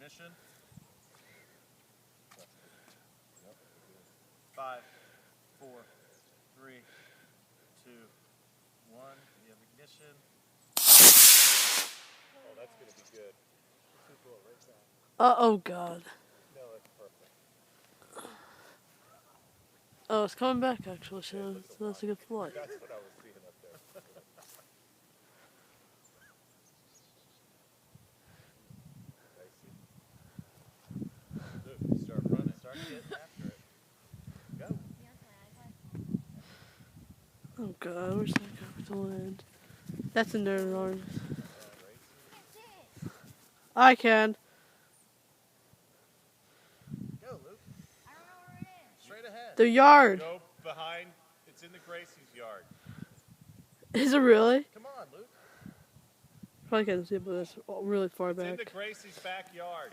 ignition. 5, 4, 3, 2, 1. You have ignition. Oh, that's going to be good. Oh God. No, that's perfect. Oh, it's coming back actually, so that's a good flight. That's what I was seeing up there. Luke, start running. Start getting after it. Go. Oh God, where's that capital end? That's a nerd arm. I can. Go, Luke. I don't know where it is. Straight ahead. The yard. Go behind. It's in the Gracie's yard. Is it really? Come on, Luke. Probably can't see it, but it's really far It's in back. the Gracie's backyard.